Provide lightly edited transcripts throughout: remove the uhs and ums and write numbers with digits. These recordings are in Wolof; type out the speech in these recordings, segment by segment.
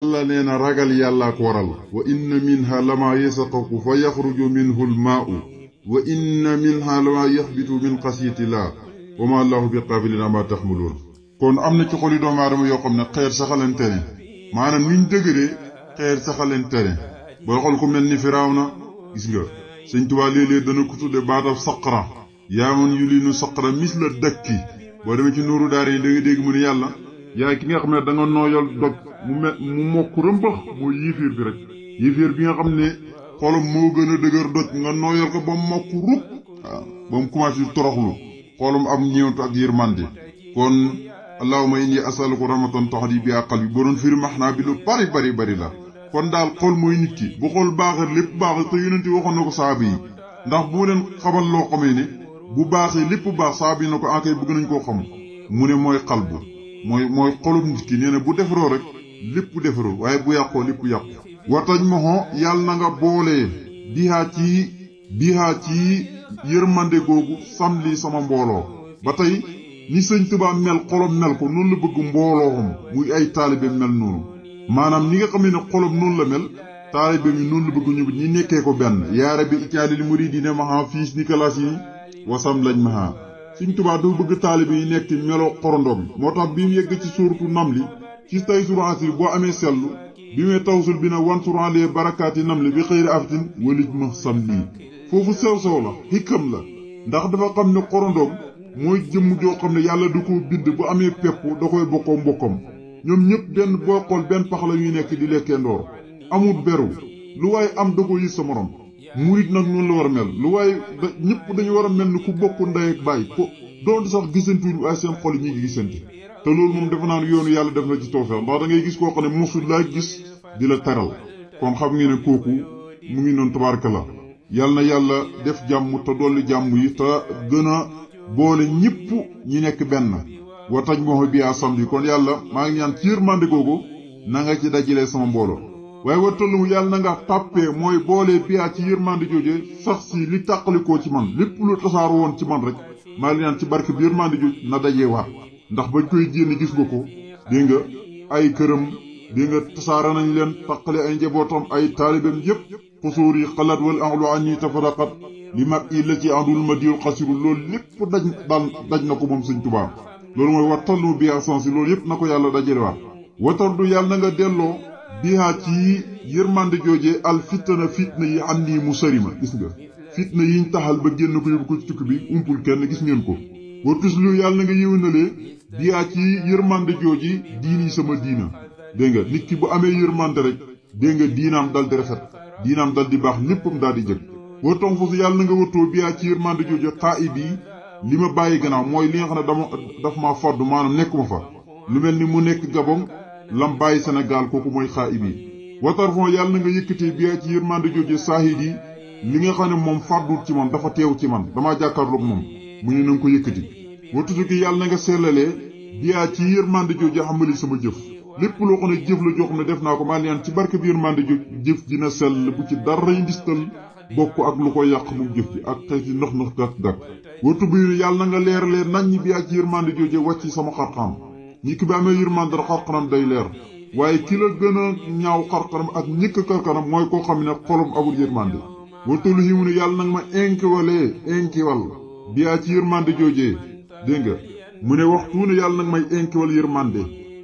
yàlla nee na ragal yàllaa ko waral wa inna minha lama yasaqaqu fa yaxruju minhu almaau wa inna minha lama yaxbitu min xasiitillah wa ma allahu bi qaabilin ama taxmuluun kon am na ci xoli doomu aadama yoo xam ne xeer saxalante ne maanaam niñ dëgëree xeer saxalante ne booy xool ku mel ni Firawna gis nga Sëñ Tuubaa léeg-léeg dana ko tudde baatab saqra yaa man yulinu saqra misla dakki boo demee ci nuuru daara yi da nga dégg mu ne yàlla yaay ki nga xam ne da nga nooyal doj mu mokk rëmbax mooy yiifiir bi rek yiifiir bi nga xam ne xolam moo gën a dëgër doj nga nooyal ko ba mu mokk rub waaw ba mu commencé toroxlu xolam am ñeewantu ak yërmande kon allahumma inni asaluka rahmatan tahdi biha qalbi boo doon firi max naa bi lu bari la kon daal xol mooy nit ki bu xol baaxee lépp baaxee te yonent waxoon na ko saaba yi ndax bu leen xamal loo xamee ne bu baaxee lépp baax saaba yi na ko ankay bëgg nañ koo xam mu ne mooy xalbu mooy xolub nit ki nee na bu defaroo rek lépp defaroo waaye bu yàqoo lépp yàqu watañ moxo yàlla na nga boolee bihaa ci yërmande googu samli sama mbooloo ba tey ni Sëñ Tuubaa mel xolom mel ko noonu la bëgg mboolooxam muy ay taalibe mel noonu maanaam ni nga xam ne xolom noonu la mel taalibe mi noonu la bëgg ñu ñi nekkee ko benn yaara bi icaalil muridiina maha fiis ni kalaas yi wasam lañ maha Sëñ Tuubaa dafa bëgg taalibe yi nekk meloo xorondom moo tax bi mu yegg ci suuratu Namli ci tay suru asir boo amee sellu bi muy tawsul bi na wansuran lee barakaati Namli bi xëyri aftin walij ma sam lii foofu sew la xikam la ndax dafa xam ne xorondom mooy jëmm joo xam ne yàlla du ko bind bu amee pepp da koy bokkoo mbokkam ñoom ñëpp benn boo xool benn pax la ñuy nekk di lekkee ndoor amul beru lu waaye am da ko yis sa morom murit nag noonu la war a mel lu waaye ñëpp dañu war a mel ni ku bokk ndey ak baay ko doon sax gisantuñu waaye seen xol yi ñi ngi gisante te loolu moom defe naa ne yoonu yàlla def na ci tawfeex ndax da ngay gis koo xam ne mosul laa gis di la teral kon xam ngeen ne kooku mu ngi noonu tabaaraka la yàlla na yàlla def jàmm te dolli jàmm yi te gën a boole ñëpp ñi nekk benn watañ moo bi samedi kon yàlla maa ngi ñaan ci yërmande googu na nga ci dajalee sama mbooloo waaye wattalumu yàlla na nga tàppee mooy boole biyaa ci yërmande jooje sax si li tàqalikoo ci man lépp lu tasaaru woon ci man rek maa ngi ñaan ci barke bi yërmande jooj na dajee waat ndax bañ koy génne gis nga ko dégg nga ay këram dégg nga tasaara nañ leen taqale ay njabootam ay taalibeem yépp xusuur yi xalaat wal ahlu anni tafaraqat li mag i la ci andul ma diir xasiru loolu lépp daj na ko moom Sëñ Tuubaa loolu mooy wattallu biha sansi loolu yépp na ko yàlla dajalewaat watardu yàlla na nga delloo biha ci yërmande joojee al fitna yi am nii mu sarima gis nga fitna yiñ taxal ba génn ko yóbbu ko ci tukki bi umpul kenn gis ngeen ko watuslu yàlla na nga yéwénalee biha ci yërmande jooji diini sama diina dégg nga nit ki bu amee yërmande rek dégg nga diinaam dal di rafet diinaam dal di baax léppam daal di jëg boo ton foofu yàlla na nga wëttoo biyaa ci yërmande jooju xaa i bii li ma bàyyi gannaaw mooy li nga xam ne daf ma foddu maanaam nekkuma fa lu mel ni mu nekk Gabon lam bàyyi Sénégal kooku mooy xaa i bii watar fon yàlla na nga yëkkatee biyaa ci yërmande jooju saahid yi li nga xam ne moom fàddul ci man dafa teew ci man damaa jàkkaarloog moom mu ñu na nga ko yëkkati watutu ki yàlla na nga sellalee biyaa ci yërmande jooju xamali sama jëf lépp loo xam ne jëf la joo xam ne def naa ko maa ngi ci barke bi yërmande jooju jëf dina sell bu ci dara yi ndistal bokk ak lu ko yàq moom jëf ji ak xeeti ndox gàtt watu bi yàlla na nga leeralee naññ bi ak yërmande jooje wàcc sama xarxanam ñi ki bi amee yërmande xarxanam day leer waaye ki la gën a ñaaw xarxanam ak ñëkk karkanam mooy koo xam ne xolom amul yërmande watu lu ximu ne yàlla na nga ma inkiwal bi ak ci yërmande jooje dégg nga mu ne waxtu ne yàlla nag may inkiwal yërmande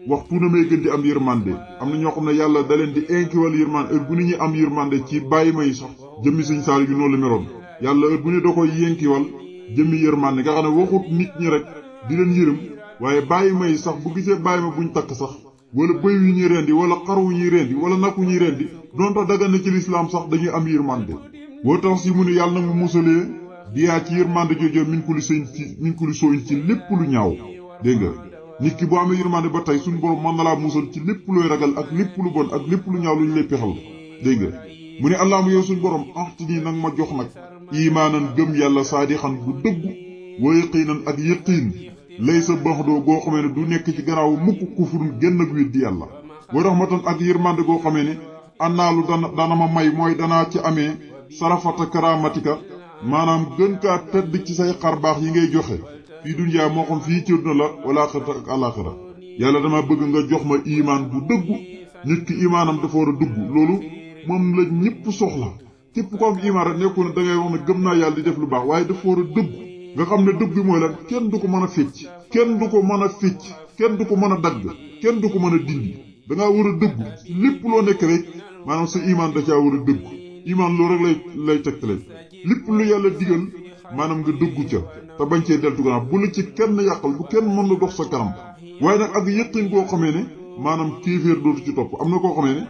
waxtu na may gën di am yërmande am na ñoo xam ne yàlla da leen di inkiwal yërmande heure bu nit ñi am yërmande ci bàyyi may sax jëmmi Sëñ Saaliw yu noonu la meroon yàlla heure bu ne da koy yénkiwal jëmmi yërmande nga xam ne waxut nit ñi rek di leen yërëm waaye bàyyi may sax bu gisee bàyyi ma buñ takk sax wala bëy yu ñuy rendi wala xar wu ñuy rendi wala nag wu ñuy rendi doon tax dagan na ci lislaam sax dañuy am yërmande woo tax si mu ne yàlla nag mu musalee biyaa ci yërmande jooju min ku li sooyin ci lépp lu ñaaw dégg nga nit ki boo amee yërmande ba tey suñu borom mën na laa musal ci lépp looy ragal ak lépp lu bon ak lépp lu ñaaw lu ñu lay pexal dégg nga mu ne allahuma yow suñu borom axtini nag ma jox nag imaanan gëm yàlla saadixan bu dëggu wa yaqiinan ak yaqiin lay sa baxdoo goo xamee ne du nekk ci gannaaw mukk kufurun génn ak weddi yàlla wa rahmatan ak yërmande goo xamee ne annaalu dana ma may mooy danaa ci amee sarafata karamatika maanaam gën kaa tëdd ci say xar baax yi ngay joxe fii dunyaa moo xam fii ci àddina la wala axirata ak alaxira yàlla dama bëgg nga jox ma imaan bu dëggu nit ki imaanam dafa war a dugg loolu moom la ñëpp soxla képp ko am imaan rek nekkoon da ngay wax ne gëm naa yàlla di def lu baax waaye dafa war a dugg nga xam ne dëgg bi mooy lan kenn du ko mën a fecc kenn du ko mën a fecc kenn du ko mën a dagg kenn du ko mën a dindi da ngaa war a dëgg lépp loo nekk rek maanaam sa imaan da caa war a dëgg imaan loolu rek lay tegtale lépp lu yàlla digal maanaam nga dëggu ca te bañ cee deltu gannaaw bu la ci kenn yàqal bu kenn mën la dox sa kanam waaye nag ak yëqin koo xamee ne maanaam kéeféer dootu ci topp am na koo xamee ne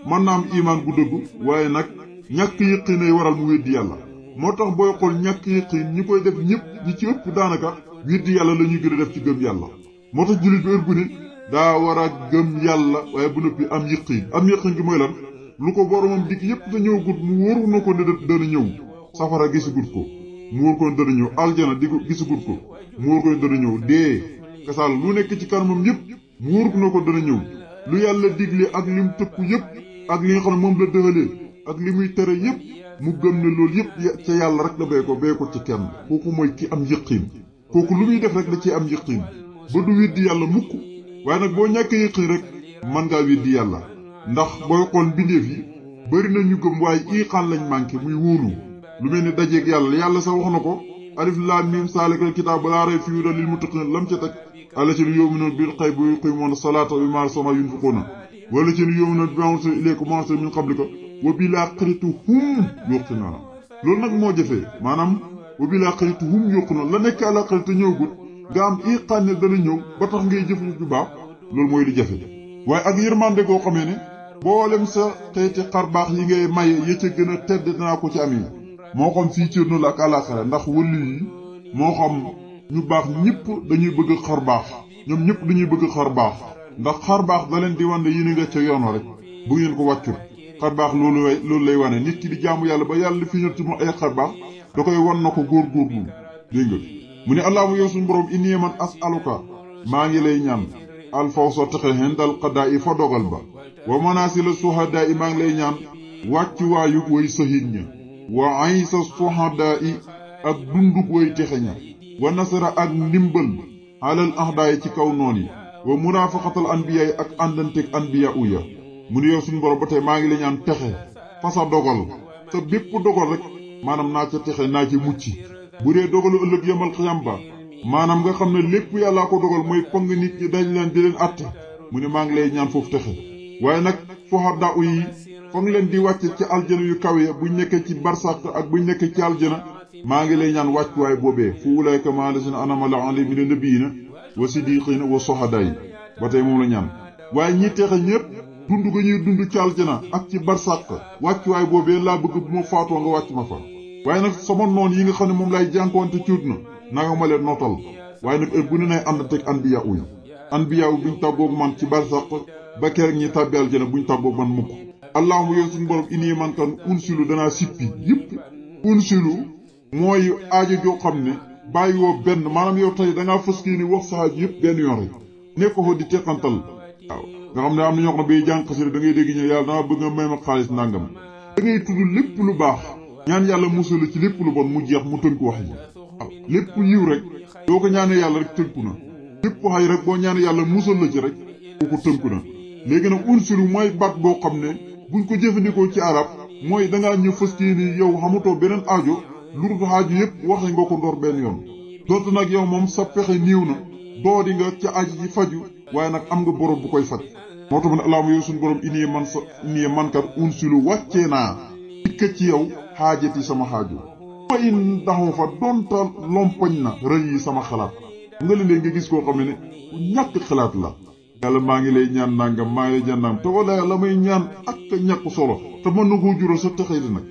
mën naa am imaan bu dëggu waaye nag ñàkk yëqin ay waral mu weddi yàlla moo tax booy xool ñàkk yëqin ñi koy def ñëpp ñi ci ëpp daanaka weddi yàlla la ñuy gën a def ci gëm yàlla moo tax jullit bi heure bu ne daa war a gëm yàlla waaye bu noppi am yëqin gi mooy lan lu ko boromam dikk yëpp da ñëw gut mu wóoru na ko ne dana ñëw safara gisagut ko mu wóor ko ne dana ñëw aljana gisagut ko mu wóor ko ne dana ñëw dee kasaal lu nekk ci kanamam yëpp mu wóor na ko dana ñëw lu yàlla digle ak lim tëkku yëpp ak li nga xam ne moom la dëxalee ak li muy tere yëpp mu gëm ne loolu yëpp ca yàlla rek la bee ko ci kenn kooku mooy ki am yëqiin kooku lu muy def rek da ci am yëqiin ba du weddi yàlla mukk waaye nag boo ñàkkee yëqiin rek mën ngaa weddi yàlla ndax booy xool mbindeef yi bari na ñu gëm waaye iqaan lañ manqué muy wóolu lu mel ni dajeeg yàlla sax wax na ko alif laam miim zaalikal kitaabu laa rayba fiihi hudan lil muttaqiin lam ca teg allaziina yu'minuuna bil ghaybi wa yuqiimuuna salaata wa mimmaa razaqnaahum yunfiquuna wallaziina yu'minuuna bimaa unzila ilayka wa maa unzila min qablika wa bil aaxirati hum yuuqinuun loolu nag moo jafee maanaam wa bil aaxirati hum yuuqinuun la nekk àllaaxira te ñëwgut nga am iqaan ne dana ñëw ba tax ngay jëf lu baax loolu mooy lu jafe waaye ak yërmande goo xamee ne boolem sa xeeti xarbaax yi ngay maye ya ca gën a tedd danaa ko ci amee moo xam fii ci noonu la ak àllaaxira ndax wëllu yi moo xam ñu baax ñëpp dañuy bëgg xarbaax ñoom ñëpp dañuy bëgg xarbaax ndax xarbaax da leen di wan ne yéen nga ca yoon rek bu ngeen ko wàccul xarbaax loolu lay wane nit ki di jaamu yàlla ba yàlla fi ñëw ci mu ay xarbaax da koy wan na ko góorgóorlu dégg nga mu ne allahumma yow suñu borom inni man as'aluka maa ngi lay ñaan alfawsa texe hendal qadaa i fa dogal ba wa manasila suhadaa i maa ngi lay ñaan wàcc waayu way sahid ña wa aysa suhadaa i ak dundug way texe ña wa nasara ak ndimbal alal ahdaa yi ci kaw noon yi wa murafaqatal anbiyaa yi ak àndanteeg anbiyaa uya mu ne yow suñu borom ba tey maa ngi lay ñaan texe fa sa dogal sa bépp dogal rek maanaam naa ca texe naa ci mucc bu dee dogalu ëllëg yemal xiyam ba maanaam nga xam ne lépp yàllaa ko dogal mooy pong nit ñi dañ leen di leen atte mu ne maa ngi lay ñaan foofu texe waaye nag suhadaa yi fa nga leen di wàcce ci aljana yu kawe buñ nekkee ci barsàq ak buñ nekkee ci aljana maa ngi lay ñaan wàccuwaay boobee fu ulaayka maa lazina an'ama Allaahu alayhim mina nabiyyiina wa siddiqiina wa suhadaa yi ba tey moom la ñaan waaye ñi texe ñëpp dund ga ñuy dund ci aljana ak ci barsàq wàccuwaay boobee laa bëgg bu ma faatoo nga wàcc ma fa waaye nag sama noon yi nga xam ne moom lay jànkoonte cuut na nanga ma leen nootal waaye nag heure bu ne nay ànd teg anbiyaa yi anbiyaa buñ tàggoog man ci barsàq ba keroog ñi tàbbi aljana buñ tàggoog man mukk allahumma yow suñu borom inni man kan unsilu danaa sippi yëpp unsilu mooy aajo joo xam ne bàyyi woo benn maanaam yow tey dangaa fës kii ni wax sa aajo yëpp benn yoon rek nekk ko fa di teqantal waaw nga xam ne am na ñoo xam ne bay jàng xasida da ngay dégg ñu yàlla dama bëgg nga may ma xaalis nangam da ngay tudd lépp lu baax ñaan yàlla musal ci lépp lu bon mu jeex mu tënk wax yi waaw lépp yiw rek doo ko ñaanee yàlla rek tënku na lépp xay rek boo ñaanee yàlla musal la ci rek kooku tënku na léegi nag unsilu mooy baat boo xam ne buñ ko jëfandikoo ci arab mooy dangaa ñëw fës kii ni yow xamutoo beneen aajo lu dul aajo yëpp waxe nga ko ndoor benn yoon dootu nag yow moom sa pexe niiw na doo di nga ca aji ji faju waaye nag am nga borom bu koy faj moo tax ne allahumma yow suñu borom inni man kat unsilu wàccee naa dikka ci yow xaajati sama xaaju ma in daxu fa donta lompoñ na rëy yi sama xalaat nga léeg-léeg nga gis koo xam ne ñàkk xalaat la yàlla maa ngi lay ñaan nangam maa ngi lay ñaan nangam te wala la may ñaan ak ñàkk solo te mën na koo jural sa texee di nag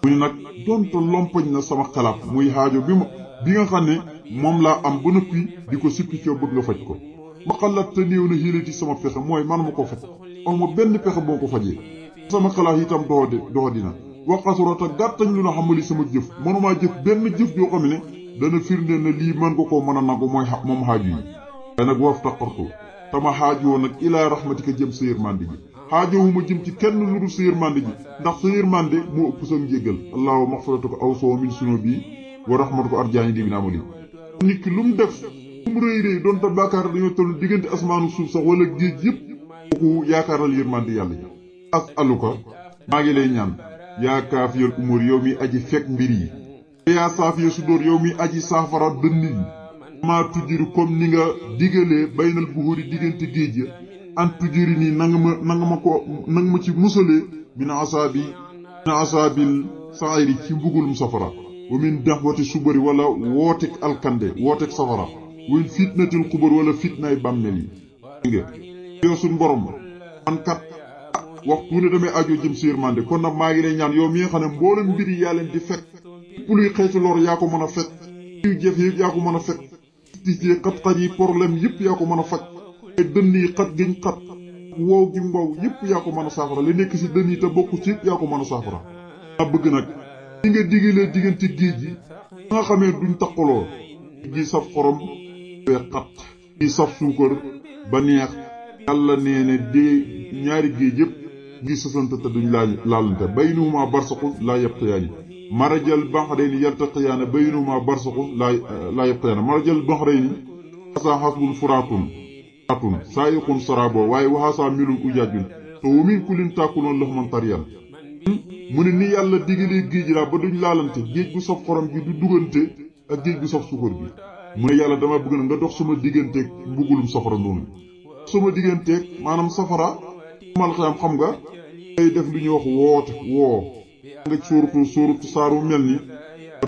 mu ne nag donta lompoñ na sama xalaat muy xaajo bi nga xam ne moom laa am ba noppi di ko sippi coow bëgg nga faj ko ma xalaat te néew na xiilati sama pexe mooy man ma ko faj aw ma benn pexe boo ko fajee sama xalaat itam doo dina waxasurata gàttañ lu na xamali sama jëf mënumaa jëf benn jëf joo xam ne dana firndeel na lii mën nga koo mën a nangu mooy moom xaaju yi waaye nag waf taqartu tama xaajoo nag ilaa rahmatika jëm sa yërmande ji xaajoowuma jëm ci kenn lu dul sa yërmande ji ndax sa yërmande moo ëpp sa njéggal allahu maxfiratuka awsoo min sunubi wa rahmatuka arjaani di bi na amali nit ki lu mu def lu mu rëy rëy doon ta bàkkaar dañoo toll diggante asmaanu suuf sax wala géej yëpp kooku yaakaaral yërmande yàlla ji asaluka maa ngi lay ñaan yaa kaafiyal umur yow mi aji fekk mbir yi yaa saafiya su dóor yow mi aji saafara dënn yi maa tujjiri comme ni nga digalee baynal buhuri diggante géej ya an tujjiri nii nanga ma ci musalee min asaabil saayri ci mbugulum safara wa min dahwati subari wala wootek alkande wootek safara win fitnatil xubar wala fitnaay bàmmeel yi nga yow suñ borom man kat waxtu ne damay ajo jëm si yërmande kon nag maa ngi lay ñaan yow mi nga xam ne mboolem mbiri yaa leen di fekk lépp luy xeetu lor yaa ko mën a fekk yu jëf yëpp yaa ko mën a fekk ci xat-xat yi problème yëpp yaa ko mën a faj ay dënn yi xat giñ xat wow gi mbow yëpp yaa ko mën a saafara li nekk si dënn yi te bokku ci yëpp yaa ko mën a saafara maa bëgg nag li nga digalee diggante géej gi nga xamee duñ taqaloo gi saf xorom fee xat gi saf suukar ba neex yàlla nee ne dee ñaari géej yëpp ngi sësante te duñ laalante baynahuma barsaxun laa yabqiyaani marajal bahrayni yaltaqiyaani baynahuma barsaxun laa yabqiyaani marajal bahrayni xasaa xasbun furaatun saayiqun saraabo waaye waxaasaa milun ujaajun te wa min kullin taakuloon laxman tariyan mu ne ni yàlla digalee géej laa ba duñ laalante géej gu saf xorom gi du dugante ak géej gu saf suukar gi mu ne yàlla dama bëgg na nga dox sama digganteeg mbugulum safara noonu sama digganteeg maanaam safara mal xiyam xam nga day def lu ñuy wax woo nga suuratu saaru mel ni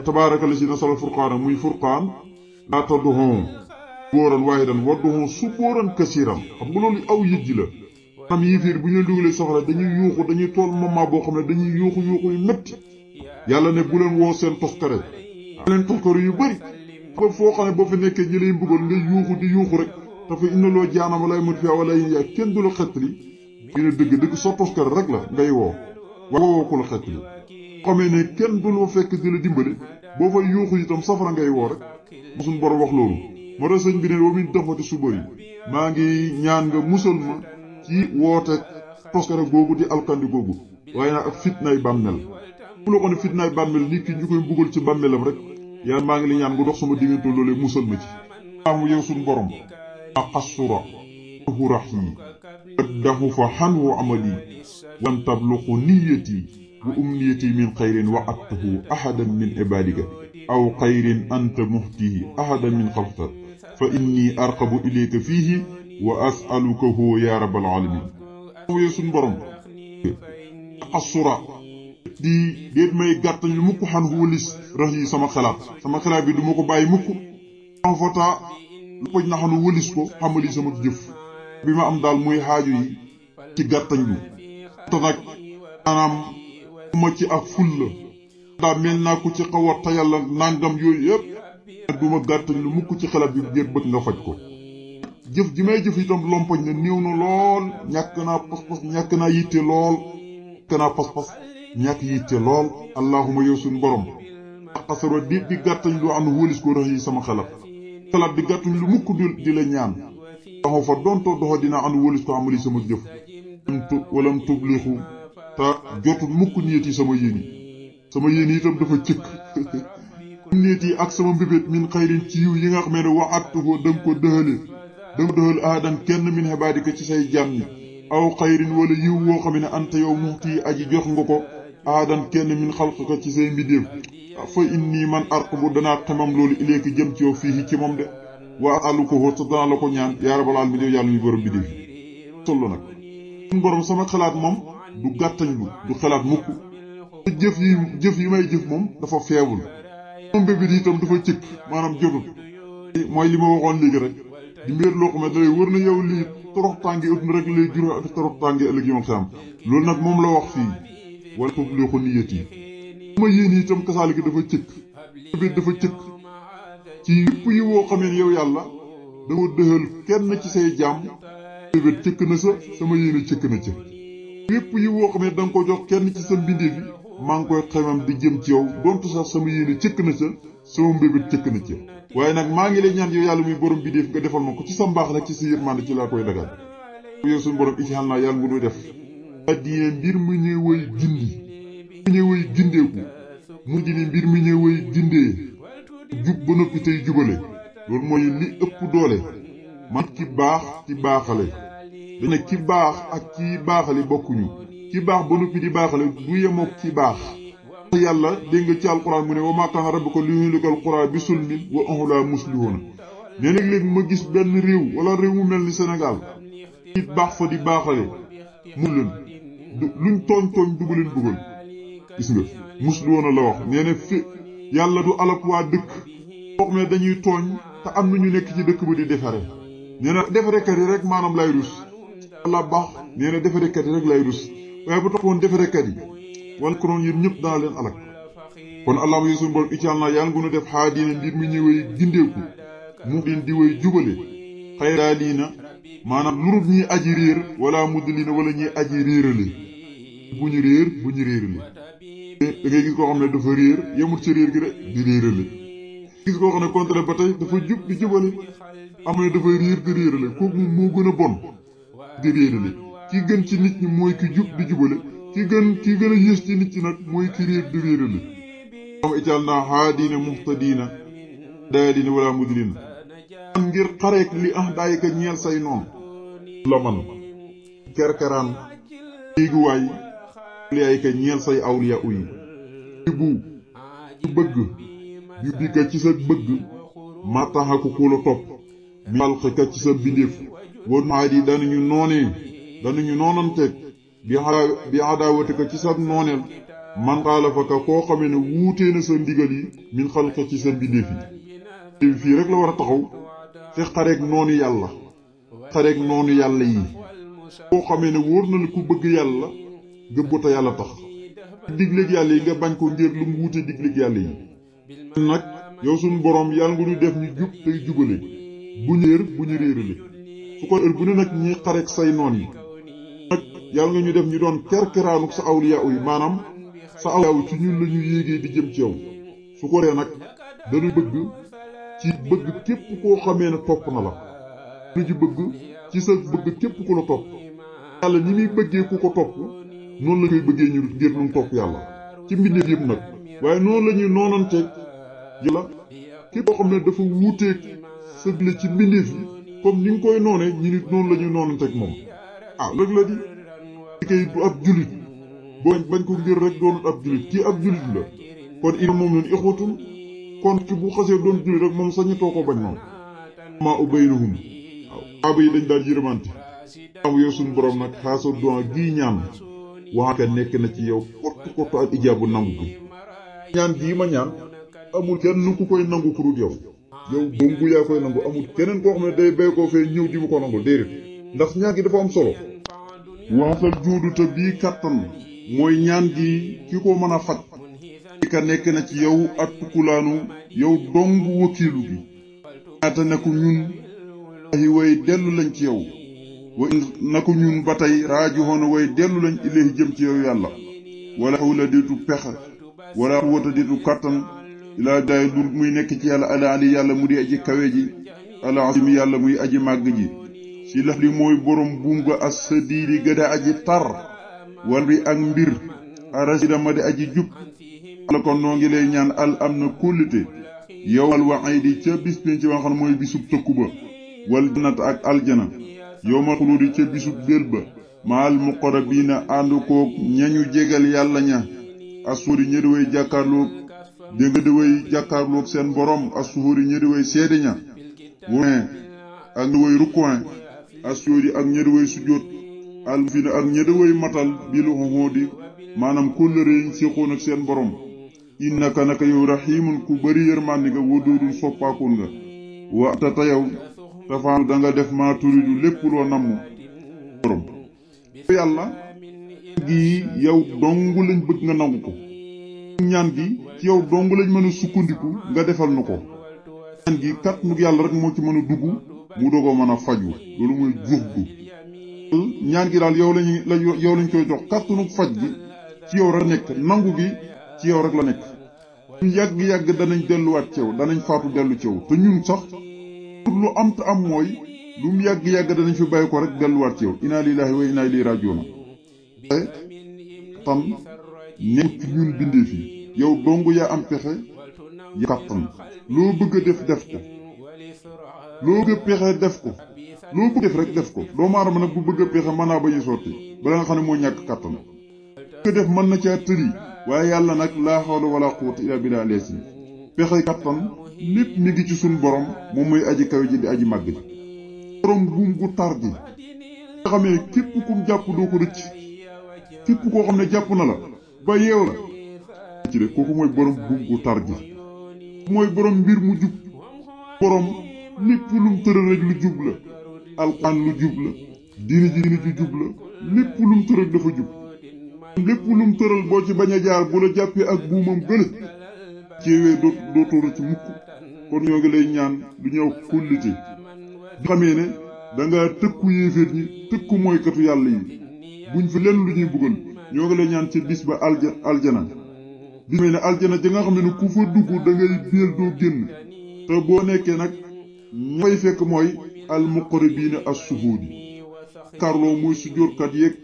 tabaaraka la si nasal furqaana muy furqaan laa tadduhum subooran waahidan wadduhum subooran kasiiran xam nga loolu aw yëj ji la maanaam yéeféer bu ñu dugalee safara dañuy tool moment boo xam ne dañuy yuuxu yu métti yàlla ne bu leen woo seen toskare yu bëri ba foo xam ne boo fi nekkee ñi lay mbugal nga yuuxu rek dafa inna loo jaanama lay mut fiyaa wala yaa kenn du la xettali dina dëgg sa toskare rek la ngay woo woo ko la xettali xamee ne kenn du la fekk di la dimbale boo fay yuuxu itam safara ngay woo rek mosuñ borom wax loolu moo tax sëñ bi ne wa min dafati suba yi maa ngi ñaan nga musal ma ci woote toskare googu di alkandi googu waaye nag ak fitnaay bàmmeel bu la ko ne fitnaay bàmmeel nit ki ñu koy mbugal ci bàmmeelam rek yaa maa ngi la ñaan nga dox sama diggante loolee musal ma ci am yow suñ borom aqassura hurax yi addahu fa xanhu amali wan tabluqu niyati wa umniyati min xayrin wa'adtuhu ahadan min ibadika aw xayrin anta muhtihi ahadan min xalqika fa inni arqabu ilayka fiihi wa as'alukahu ya rabbal alamin yow suñ borom aqassura di déet may gàttañ lu mukk xan walis rax yi sama xalaat bi du ma ko bàyyi mukk en fota lu ko naxanu walis ko xamali sama jëf bi ma am daal muy xaaju yi ci gàttañ lu te nag maanaam ma ci ak fulla daa mel naa ko ci xaw a tayal ak nangam yooyu yëpp du ma gàttañ lu mukk ci xalaat bi ngir bëgg nga faj ko jëf ji may jëf itam lompoñ na néew na lool ñàkk naa pas-pas ñàkk naa yitte lool ñàkk yitte lool allahuma yow suñ borom xasaro di gàttañ lu am wóolis ko rax yi sama xalaat di gàttañ lu mukk di la ñaan taxaw fa dontoo doxo dina am wóolis ko amali sama jëf walam tublixu te jotul mukk niyet yi sama yéen itam dafa cëkk niyet yi ak sama mbébét min xayrin ci yiw yi nga xam ne waxattuko da nga ko dëxal ahadan kenn min xibaadika ci say jàmm ñi aw xayrin wala yiw woo xam ne anta yow muxti aji jox nga ko ahadan kenn min xalqika ci say mbidéef fa inni man arqabu danaa xemam loolu ileeki jëm ci yow fii ci moom de wa alu ko te danaa la ko ñaan yaa rabbal aalamiin yow yàlla muy borom mbidéef yi sollo nag suñ borom sama xalaat moom du gàttañ lu du xalaat mukk jëf yi may jëf moom dafa feebul moom bébét itam dafa cëkk maanaam jotut mooy li ma waxoon léegi rek di mbir loo xam ne dalay wër na yow lii torox tàngi ëpp na rek lay jur ak torox tàngi ëllëg yi ma xam loolu nag moom la wax fii wala foofu loo ko niyet yi ma yéen itam kasaali gi dafa cëkk bébét dafa cëkk ci yëpp yi woo xamee ne yow yàlla dama dëxal kenn ci say jaam bébét cëkk na sama yéene cëkk na ca yëpp yi woo xam ne da nga ko jox kenn ci sa mbindeef yi maa ngi koy xemam di jëm ci yow donte sax sama yéene cëkk na ca sama mbébét cëkk na ca waaye nag maa ngi lay ñaan yow yàlla muy borom bi def nga defal ma ko ci sa mbaax nag ci sa yërmande ci laa koy dagal yow suñu borom ijxal naa yàlla ngu nuy def addina mbir mu ñëwee gindeeku mu dini mbir mu ñëwee gindee jub ba noppi tey jubale loolu mooy li ëpp doole man ki baax ci baaxale dañ ne ki baax ak ki baaxale bokkuñu ki baax ba noppi di baaxale du yemook ki baax yàlla dégg nga ci alquran mu ne wa maa kaana rabbuka liyuhlikal quraa bi sulmin wa ahluhaa muslihuuna nee nag léegi ma gis benn réew wala réew mu mel ni Sénégal nit baax fa di baaxale mu leen luñ tooñ dugu leen dugal gis nga muslihuuna la wax nee na fi yàlla du alak waa dëkk boo xam ne dañuy tooñ te am na ñu nekk ci dëkk ba di defare nee na defarekat yi rek maanaam lay rus yàlla baax nee na defarekat yi rek lay rus waaye bu toppoon defarekat yi wala konoon yéen ñëpp dana leen alak kon allahumma yi suñu borom ical naa yàlla ngu nu def haadiina mbir mi ñëwee gindeeku mu din di way jubale xayraa lii na maanaam lurut ñuy aji réer wala mudlina wala ñuy aji réerale bu ñu réerale da ngay gis koo xam ne dafa réer yemut ci réer gi rek di réerale gis koo xam ne contraire ba tey dafa jub di jubale am ne dafa réer di réerale kooku moom moo gën a bon di réerale ki gën ci nit ñi mooy ki jub di jubale ki gën a yées ci nit ñi nag mooy ki réer di réerale moom ical naa haadiina muhtadiina daaliina wala mudlina am ngir xareek li daay ka ñeel say noon la man kerkeraan léeguwaay li ay ka ñeel say awliya uyi bu bëgg yu bika ci sa bëgg ma taxa ko ku la topp mi xalqika ci sa bindeef woon maadi danañu noonanteeg bi adaawatika ci sa nooneel man xaalafaka koo xamee ne wuutee na sa ndigal yi min xalqika ci sa bindeef yi fii rek la war a taxaw te xareeg noonu yàlla yi koo xamee ne wóor na la ku bëgg yàlla gëbbota yàlla tax digleeg yàlla yi nga bañ ko ngir lu mu wuute digleeg yàlla yi nag yow suñu borom yàlla nga ñu def ñu jub tey jubale bu ñu réerale su ko heure bu ne nag ñi xareeg say noon yi nag yàlla nga ñu def ñu doon kerkeraanuk sa awliya yi maanaam sa awliya ci ñun la ñu yéegee di jëm ci yow su ko dee nag dañu bëgg ci bëgg képp koo xamee ne topp na la lu ci bëgg ci sa bëgg képp ku la topp yàlla ni muy bëggee ku ko topp noonu la koy bëggee ñu ngir nu topp yàlla ci mbindeef yëpp nag waaye noonu la ñuy noonanteeg yàlla képp koo xam ne dafa wuuteeg sëgle ci mbindeef yi comme ni nga koy noone ñu nit noonu la ñuy noonanteeg moom rek la di kay du ab julit boo bañ ko ngir rek doonut ab julit kii ab julit la kon ina moom leen ixwatum kon ki bu xasee doon julit rek moom sañatoo ko bañ noonu maa ubaynahum saaba yi dañ daan yërëmante am yow suñu borom nag xaasa doon gii ñaan waxaaka nekk na ci yow kottu ak ijaabu nangu gi ñaan gii ma ñaan amul kenn ku koy nangu ku dul yow dongu yaa koy nangu amul keneen koo xam ne day bay koo fee ñëw di mu ko nangul déedéet ndax ñaan gi dafa am solo waxasal juudu te bii kattan mooy ñaan gi ki ko mën a faj ka nekk na ci yow ak tukulaanu yow dong wakiilu gi ñaata ne ko ñun ay way dellu lañ ci yow wa na ko ñun ba tey raajuhoona way dellu lañ ilayhi jëm ci yow yàlla wala xawla diitu pexe wala quwwata diitu kattan ilaa daay dur muy nekk ci yàlla ala ali yàlla mu di aji kawe ji ala azimi yàlla muy aji màgg ji si lax li mooy borom buum ga as sa diiri gëda aji tar wal bi ak mbir arasida ma di aji jub la kon noo ngi lay ñaan al am na kóllite yow al waxiidi ca bis penc ba nga xam ne mooy bisub tëkku ba wal jannat ak aljana yow ma xuluudi ca bisub bél ba maal muqarrabiina ànd koog ñañu jégal yàlla ña asuuri ña di way jàkkaarloog dégg nga di way jàkkaarloog seen borom asuuri ña di way seede ña wone ak ña di way rukkoin asuuri ak ña di way sujjóot alfina ak ña di way matal bil xuxóodi maanaam kóllëre yi séqoon ak seen borom innaka naka yow raxiimun ku bari yërmande nga wadoodul soppaakoon nga wa ta yow tafaanu da nga def maa turidu lépp loo namm borom yàlla gi yow dong lañ bëgg nga nangu ko ñaan gi ci yow dong lañ mën a sukkandiku nga defal nu ko ñaan gi kat nu yàlla rek moo ci mën a dugg mu doogoo mën a faju loolu mooy juux gu ñaan gi daal yow lañ koy jox kattanu faj gi ci yow rek nekk nangu gi ci yow rek la nekk ñun yàgg-yàgg danañ delluwaat ci yow danañ faatu dellu ci yow te ñun sax lu am te am mooy lu mu yàgg-yàgg danañ fi bàyyi ko rek delluwaat ci yow inna lillahi wa inna ilayhi rajiuna tam nekk ñun bindee fii yow dong yaa am pexe ya kattan loo bëgg a def ko loo bëgg pexe def ko loo bëgg def rek def ko doomu aadama nag bu bëgg a pexe mën naa bañ a sotti bala nga xam ne moo ñàkk kàttan ko def mën na caa tëri waaye yàlla nag laa hawla wala quwwata illa billah leesi pexe kàttan lépp mi ngi ci suñ borom moom mooy aji kaw ji di aji màgg ji borom buum gu tar gi nga xamee képp kum jàpp doo ko rëcc képp koo xam ne jàpp na la ba yeew la ci de kooku mooy borom buum gu tar gi mooy borom mbir mu jub borom lépp lum tëral rek lu jub la alxuraan lu jub la diini ju jub la lépp lum tëral dafa jub lépp lum tëral boo ci bañ a jaar bu la jàppee ak buumam gële ceewee dootoo rëcc mukk kon ñoo ngi lay ñaan lu ñëw kóllite di xamee ne danga tëkku yéeféer ñi tëkku mooykatu yàlla yi buñ fi lenn lu ñuy buggal ñoo ngi lay ñaan ci bis ba aljana di xamee ne aljana ja nga xam ne ku fa dugg da ngay béel doo génn te boo nekkee nag ña fay fekk mooy al muqarrabiina as-suhuudi karloo mooy sujjóotkat yeeg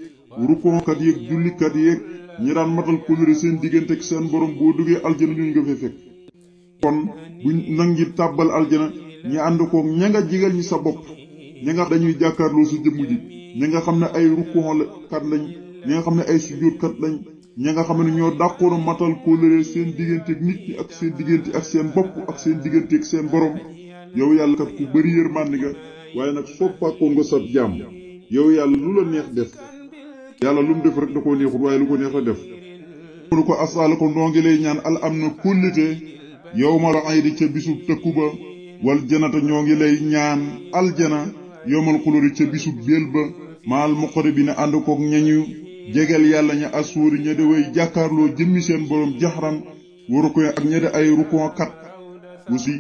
rukoonkat yeeg jullikat yeeg ñi daan matal kóllëre seen diggante ak seen borom boo duggee aljana ñooñu nga fay fekk kon buñ nangi tàbbal aljana ñi ànd koog ña nga jigal ñi sa bopp ña nga dañuy jàkkaarloo sa jëmm ji ña nga xam ne ay rukoonkat lañ ña nga xam ne ay sujjóotkat lañ ña nga xam ne ñoo dàqoon matal kóllëre seen diggante ak nit ñi ak seen diggante ak seen bopp ak seen diggante ak seen borom yow yàlla kat ku bari yërmande nga waaye nag soppaakoon nga sab jàmm yow yàlla lu la neex def yàlla lu mu def rek da koo neexul waaye lu ko neex la def mënu ko asaala ko noo ngi lay ñaan al am na kóllite yow ma la ay di ca bisub tëkku ba wal janata ñoo ngi lay ñaan aljana yowmal xulóori ca bisub béel ba maal muqarrabiina ànd koog ñañu jegeel yàlla ña asuuri ña de way jàkkaarloo jëmmi seen borom jaxran waru ko ak ña de ay rukon kat aussi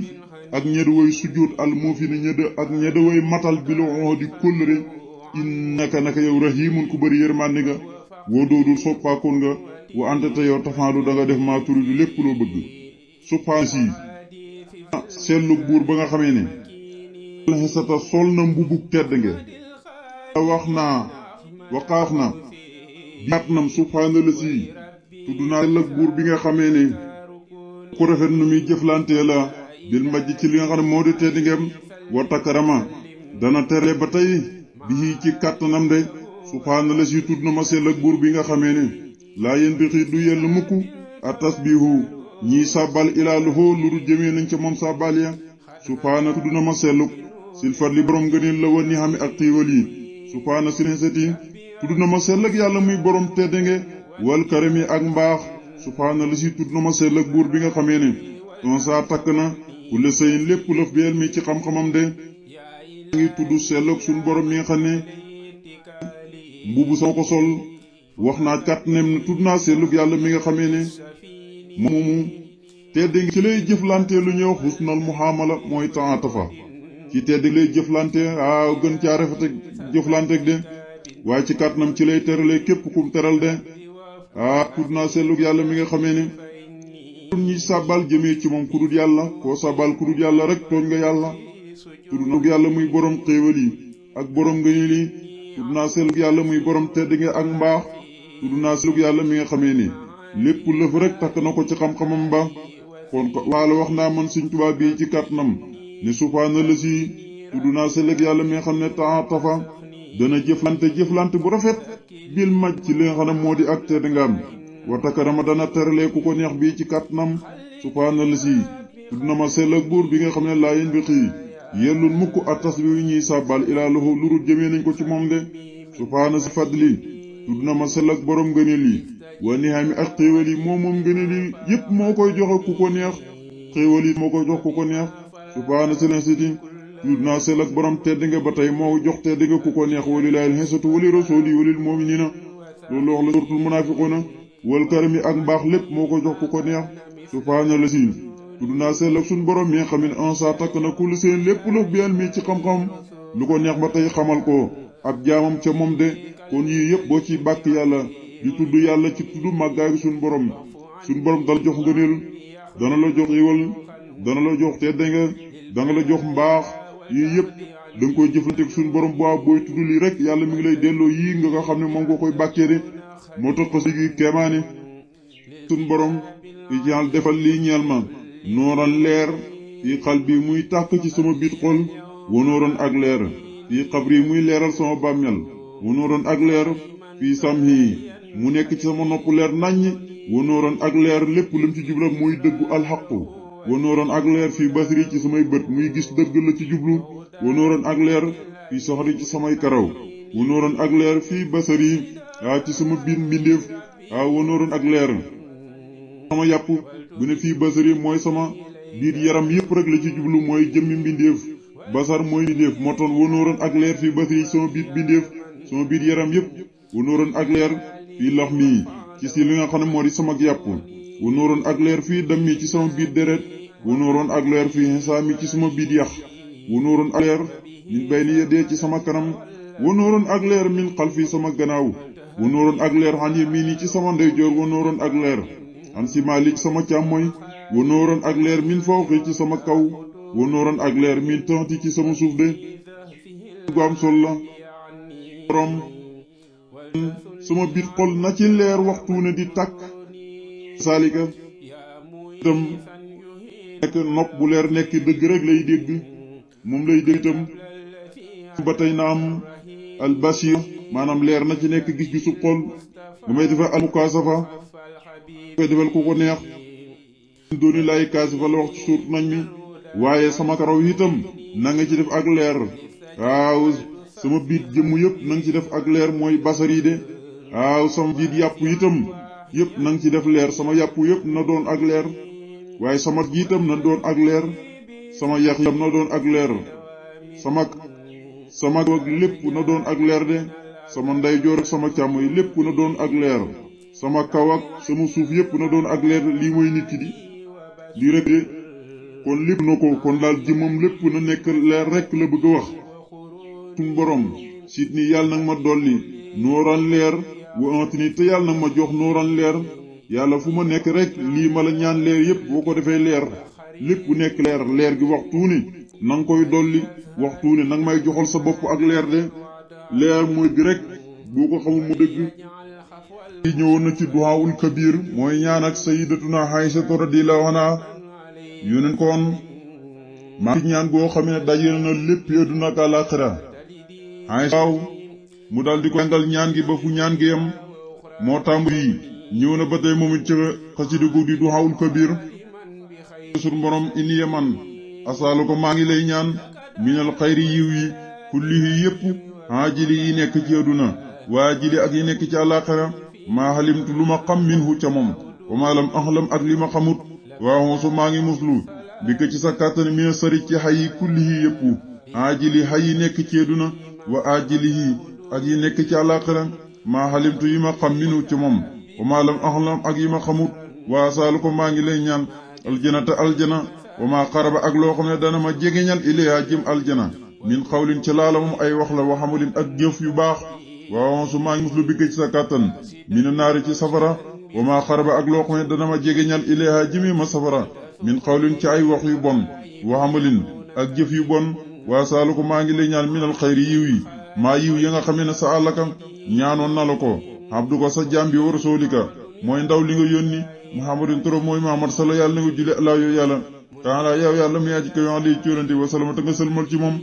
ak ña de way sujjóot al muufina ña de ak ña de way matal bi la di kóllëre innaka naka yow rahimun ku bëri yërmande nga woo doodul soppaakoon nga wa anta te yow tafaandu da nga def maa turidu lépp loo bëgg subhaan si seetlu buur ba nga xamee ne alxesata sol na mbubuk tedd nge wax naa waqaaf na biat nam subhaana la si tudd naa sellak buur bi nga xamee ne ku rafet nu muy jëflantee la bil majj ci li nga xam ne moo di tedd ngem wa takarama dana tere ba tey bii ci kàttanam de subhaana la si tudd na ma sell ak buur bi nga xamee ne laa yéen bi xii du yell mukk a tasbihu ñiy sàbbal ilaa loxoo luru jëmee nañ ca moom sàbbal ya subhaana tudd na ma selluk sil fadli borom ngëneel la wa ni xami ak xiiwal yi subhaana silenseti tudd na ma sell ak yàlla muy borom teddenge wal karami ak mbaax subhaana la si tudd na ma sell ak buur bi nga xamee ne on saa takk na ku le sëyin lépp lëf beel mi ci xam-xamam de ngi tudd sellok suñ borom mi nga xam ne mbubu sama ko sol wax naa kat nem ne tudd naa selluk yàlla mi nga xamee ne moomu tedd ngi ci lay jëflante lu ñëw xusnal muhaamala mooy taatafa ci tedd ngi lay jëflante gën caa rafet ak jëflante ak de waaye ci kàttanam ci lay terale képp kum teral de tudd naa selluk yàlla mi nga xamee ne ñi sàbbal jëmee ci moom ku dul yàlla koo sàbbal ku dul yàlla rek tooñ nga yàlla tudd naa yàlla muy borom xéewal yi ak borom ngëneel yi tudd naa selluk yàlla muy borom tedd nga ak mbaax tudd naa selluk yàlla mi nga xamee ne lépp lëf rek takk na ko ci xam-xamam ba kon ko waala wax naa man Sëriñ Tuubaa bii ci kàttanam ne subhaana la si tudd naa selluk yàlla mi nga xam ne taatafa dana jëflante bu rafet bil maj ci li nga xam ne moo di ak tedd nga am wa takarama dana teralee ku ko neex bii ci kàttanam subhaana la si tudd na ma sell ak buur bi nga xam ne laa yéen bi xii yellul mukk ak tasbih yi ñuy sàbbal ilaa lahu lurut jëmee nañ ko ci moom de subhaana si fadli tudd na ma sell ak borom ngëneel yi wa nihaami ak xéewal yi moom ngëneel yi yépp moo koy joxe ku ko neex xéewal yi moo koy jox ku ko neex subhaana si lensiti tudd naa sell ak borom tedd nga ba tey moo jox tedd nga ku ko neex walilaahil xesatu wali rasuuli walil mu'miniina loolu wax la suratul munaafiquuna wal karami ak mbaax lépp moo ko jox ku ko neex subhaana la si tudd naa sell ak suñ borom mi nga xam ne en saa takk na ku lu seen lépp lëf biyal mi ci xam-xam lu ko neex ba tey xamal ko ab jaamam ca moom de kon yii yëpp boo ci bàkk yàlla di tudd yàlla ci tudd màggaay suñ borom dana jox ngëneel dana la jox yiwal dana la jox tedd nga dana la jox mbaax yii yëpp da nga koy jëflanteeg suñ borom booy tudd lii rek yàlla mi ngi lay delloo yii nga xam ne moom nga koy bàkkee de moo tax ko sigi keemaane suñ borom ijaal defal lii ñeel ma nooran leer fii xal bi muy tàkk ci sama biit xol wa nooran ak leer fii xabri muy leeral sama bàmmeel wa nuuran ak leer fii samhi mu nekk ci sama nopp leer naññ wa nuuran ak leer lépp lam ci jublu muy dëggu alxaqu wa nuuran ak leer fii basri ci samay bët muy gis dëgg la ci jublu wa nuuran ak leer fii soxri ci samay karaw wa nuuran ak leer fii basari ci sama biir mbindeef wa nuuran ak leer sama yàpp bu ne fii basari mooy sama biir yaram yépp rek la ci jublu mooy jëmmi mbindeef basar mooy mbindeef moo tax wa nuuran ak leer fii basari sama biir mbindeef sama biir yaram yépp wa nuuran ak leer fii lax mii ci si li nga xam ne moo di sama yàpp wa nuuran ak leer fii dam mi ci sama biir deret wa nuuran ak leer fii xisaami ci sama biir yax wa nuuran ak leer min bayni yadee ci sama kanam wa nuuran ak leer min xalfi sama gannaaw wa nuuran ak leer xan yamini ci sama ndeyjoor wa nuuran ak leer xan simaali ci sama càmmoy wa nuuran ak leer min fawqi ci sama kaw wa nuuran ak leer min taxti ci sama suuf de gu am sol la borom sama biir xol na ci leer waxtu ne di tàkk saalika itam nekk nopp bu leer nekk dëgg rek lay dégg moom lay dégg itam ba tey na am albasir maanaam leer na ci nekk gis-gisu xol ba may defal almukaasafa koy defal ku ko neex dooni lay kaasifa la wax ci suut nañ mi waaye sama karaw itam na nga ci def ak leer waaw sama biit jëmm yëpp na nga ci def ak leer mooy basar yi de waaw sama biit yàpp itam yëpp na nga ci def leer sama yàpp yëpp na doon ak leer waaye sama jiitam na doon ak leer sama yax itam na doon ak leer sama lépp na doon ak leer de sama ndeyjoor ak sama càmmoñ lépp na doon ak leer sama kaw ak sama suuf yëpp na doon ak leer lii mooy nit ki di lii rek de kon lépp na ko kon daal jëmmam lépp na nekk leer rek la bëgg a wax suñ borom siit ni yàlla nag ma dolli nooran leer wa antini te yàlla nag ma jox nooran leer yàlla fu ma nekk rek lii ma la ñaan leer yépp boo ko defee leer lépp nekk leer leer gi waxtu ne nanga koy dolli waxtu ne nanga may joxal sa bopp ak leer de leer mooy bi rek boo ko xamul mu dëgg yi ñëwoon na ci duhaawul kabir mooy ñaan ak sayyidatuna Aïsa radiyallahu anha yóneen koon maa ngi ñaan goo xam ne dajale na lépp àdduna ak àllaaxira Aïsa mu dal di ko jàngal ñaan gi ba fu ñaan gi yam moo tàmbali ñëw na ba tey moom it ca xasida gu di duhaawul kabir suñu borom inni yaman asaalu ko maa ngi lay ñaan minal xayri yiw yi kullihi yépp aajili yi nekk ci àdduna waajili ak yi nekk ci àllaaxira maa xalimtu lu ma xam minhu ca moom wa maa lam axlam ak li ma xamut waaw su maa ngi muslu bi ko ci sa kàttan mina sari ci xay yi kullihi yépp aajili xay yi nekk ci àdduna wa aajilihi ak yi nekk ci àllaaxira maa xalimtu yi ma xam minhu ca moom wa maa lam axlam ak yi ma xamut waa saalu ko maa ngi lay ñaan aljanata aljana wa maa xaraba ak loo xam ne dana ma jegeñal ilayha jëm aljana min xawlin ci laala moom ay wax la wa xamalin ak jëf yu baax waaw su maa ngi muslu bi ci sa kàttan mina naari ci safara wa maa xaraba ak loo xam ne dana ma jegeñal ilayha jëmi ma safara min xawlin ci ay wax yu bon wa xamalin ak jëf yu bon waa saalu ko maa ngi lay ñaan minal xayri yiw yi maa yiw ya nga xam ne sa àllaka ñaanoon na la ko abdu ko sa jaam bi wa rasulika mooy ndaw li nga yónni muhammadin turo mooy muhammad sala yàlla na nga julli alaa yoo yàlla taala yow yàlla mu yaa ci ko yoon lii ci yonante wa salama te nga sëlmal ci moom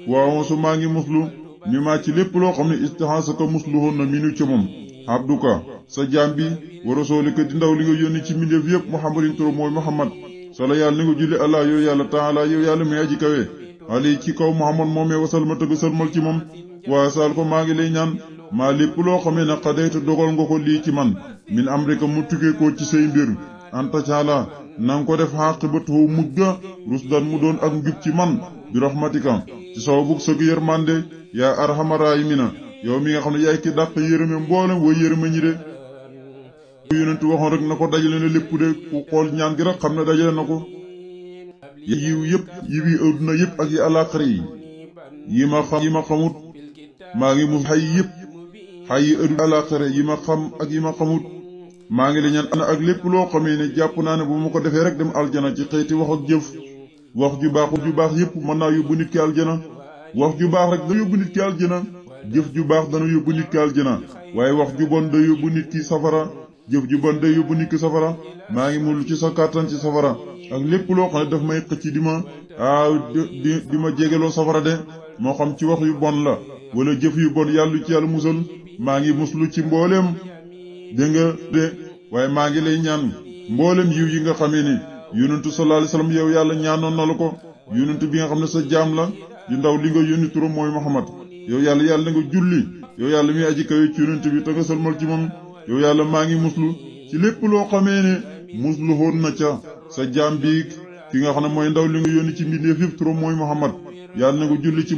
waaw su maa ngi muslu mi maa ci lépp loo xam ne istihaasa ko musluhoon na minu ci moom abduka sa jaam bi wa rasulika di ndaw li nga yónni ci mbindeef yépp muhammadin turo mooy muhammad sala yàlla na nga julli alaa yoo yàlla taala yow yàlla mu yaa ci kawe ali ci kaw muhammad moomee wa salama te nga sëlmal ci moom waa saal ko maa ngi lay ñaan maa lépp loo xamee ne xadayta dogal nga ko lii ci man min amrika mu tukkee ko ci say mbir anta caala nanga ko def xaqibatuhu mujj ga rusdan mu doon ak njub ci man bi rahmatika ci sababug sëg yërmande yaa arhamar raahimiina yow mi nga xam ne yaay ki dàq yërëme mboolem way yërëme ñi de yonentu waxoon rek na ko dajale na lépp de ku xool ñaan gi rek xam ne dajale na ko yiw yëpp yiwi adduna yëpp ak yi àllaaxira yi ma xam yi ma xamut maa ngi mu xay yëpp xay yi adduna àllaaxira yi ma xam ak yi ma xamut maa ngi la ñaan ana ak lépp loo xamee ne jàpp naa ne bu ma ko defee rek dem aljana ci xeeti wax ak jëf wax ju baax yëpp mën naa yóbbu nit ki aljana wax ju baax rek dana yóbbu nit ki aljana jëf ju baax dana yóbbu nit ki aljana waaye wax ju bon day yóbbu nit ki safara jëf ju bon day yóbbu nit ki safara maa ngi mul ci sa kàttan ci safara ak lépp loo xam ne daf may xëcc di ma di ma jégeloo safara de moo xam ci wax yu bon la wala jëf yu bon yàlla ci yàlla musal maa ngi muslu ci mbooleem dégg nga de waaye maa ngi lay ñaan mbooleem yiw yi nga xamee ni yonentu sallallahu alayhi wasallam yow yàlla ñaanoon na la ko yonentu bi nga xam ne sa jaam la yu ndaw li nga yónni turam mooy Muhammad yow yàlla na nga julli yow yàlla mi aji kawe ci yonent bi te nga salmal ci moom yow yàlla maa ngi muslu ci lépp loo xamee ne muslu woon na ca sa jaam bi ki nga xam ne mooy ndaw li nga yónni ci mbindeef yëpp turam mooy Muhammad yàlla na nga julli ci moom